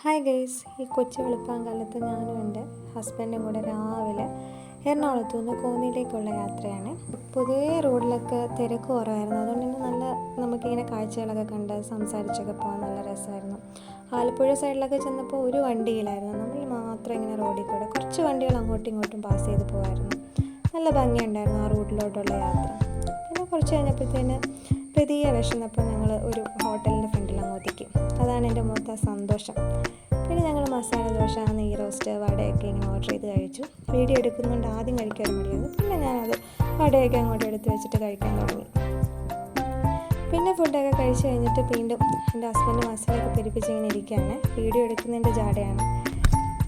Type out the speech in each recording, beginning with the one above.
Hi guys, ഈ കൊച്ചു വെളുപ്പാങ്കാലത്ത് ഞാനും എൻ്റെ ഹസ്ബൻഡും കൂടെ രാവിലെ എറണാകുളത്തു നിന്ന് കോന്നിയിലേക്കുള്ള യാത്രയാണ്. പൊതുവേ റോഡിലൊക്കെ തിരക്ക് കുറവായിരുന്നു. അതുകൊണ്ട് തന്നെ നമുക്കിങ്ങനെ കാഴ്ചകളൊക്കെ കണ്ട് സംസാരിച്ചൊക്കെ പോകാൻ നല്ല രസമായിരുന്നു. ആലപ്പുഴ സൈഡിലൊക്കെ ചെന്നപ്പോൾ ഒരു വണ്ടിയിലായിരുന്നു, നമ്മൾ മാത്രം ഇങ്ങനെ റോഡിൽ കൂടെ കുറച്ച് വണ്ടികൾ അങ്ങോട്ടും ഇങ്ങോട്ടും പാസ് ചെയ്ത് പോകുമായിരുന്നു. നല്ല ഭംഗിയുണ്ടായിരുന്നു ആ റൂട്ടിലോട്ടുള്ള യാത്ര. പിന്നെ കുറച്ച് കഴിഞ്ഞപ്പോഴത്തേന് പെതിയെ വിശന്നപ്പോൾ ഞങ്ങൾ ഒരു ഹോട്ടലിൻ്റെ ഫ്രണ്ടിൽ അങ്ങ് ഒതുക്കി. അതാണ് എൻ്റെ മൊത്തം സന്തോഷം. പിന്നെ ഞങ്ങൾ മസാല ദോശ, നെയ് റോസ്റ്റ്, വടയൊക്കെ ഇങ്ങനെ ഓർഡർ ചെയ്ത് കഴിച്ചു. വീഡിയോ എടുക്കുന്നതുകൊണ്ട് ആദ്യം കഴിക്കാൻ മടിയായിരുന്നു. പിന്നെ ഞാനത് വടയൊക്കെ അങ്ങോട്ട് എടുത്ത് വെച്ചിട്ട് കഴിക്കാൻ തുടങ്ങി. പിന്നെ ഫുഡൊക്കെ കഴിച്ച് കഴിഞ്ഞിട്ട് വീണ്ടും എൻ്റെ ഹസ്ബൻഡ് മസാലയൊക്കെ പെരിപ്പിച്ച് ഇങ്ങനെ ഇരിക്കുകയാണ്. വീഡിയോ എടുക്കുന്നതിൻ്റെ ജാടയാണ്.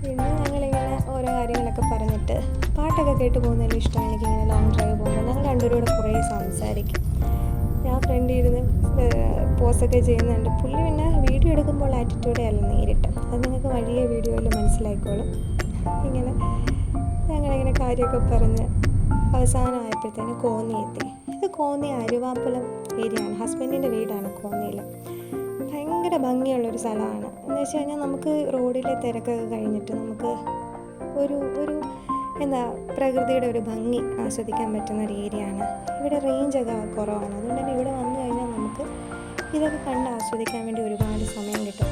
പിന്നെ ഞങ്ങളിങ്ങനെ ഓരോ കാര്യങ്ങളൊക്കെ പറഞ്ഞിട്ട് പാട്ടൊക്കെ കേട്ട് പോകുന്നതിൽ ഇഷ്ടമാണ്. എനിക്കിങ്ങനെ ലോങ് ഡ്രൈവ് പോകുമ്പോൾ ഞങ്ങൾ രണ്ടുപേരും കൂടെ കുറേ സംസാരിക്കും. ഞാൻ ഫ്രണ്ടിൽ ഇരുന്ന് പോസൊക്കെ ചെയ്യുന്നുണ്ട്. പുള്ളി പിന്നെ വീഡിയോ എടുക്കുമ്പോൾ ആറ്റിറ്റ്യൂഡേ അല്ല, നേരിട്ട്. അത് നിങ്ങൾക്ക് വഴിയെ വീഡിയോയിൽ മനസ്സിലായിക്കോളും. ഞങ്ങളിങ്ങനെ കാര്യമൊക്കെ പറഞ്ഞ് അവസാനമായപ്പോഴത്തേന് കോന്നി എത്തി. ഇത് കോന്നി അരുവാപ്പുലം ഏരിയയാണ്. ഹസ്ബൻഡിൻ്റെ വീടാണ് കോന്നിയിൽ. ഭയങ്കര ഭംഗിയുള്ളൊരു സ്ഥലമാണ്. എന്ന് വെച്ച് കഴിഞ്ഞാൽ നമുക്ക് റോഡിലെ തിരക്കൊക്കെ കഴിഞ്ഞിട്ട് നമുക്ക് ഒരു പ്രകൃതിയുടെ ഒരു ഭംഗി ആസ്വദിക്കാൻ പറ്റുന്ന ഒരു ഏരിയയാണ്. ഇവിടെ റേഞ്ചൊക്കെ കുറവാണ്. അതുകൊണ്ട് തന്നെ ഇവിടെ വന്നു കഴിഞ്ഞാൽ നമുക്ക് ഇതൊക്കെ കണ്ട് ആസ്വദിക്കാൻ വേണ്ടി ഒരുപാട് സമയം കിട്ടും.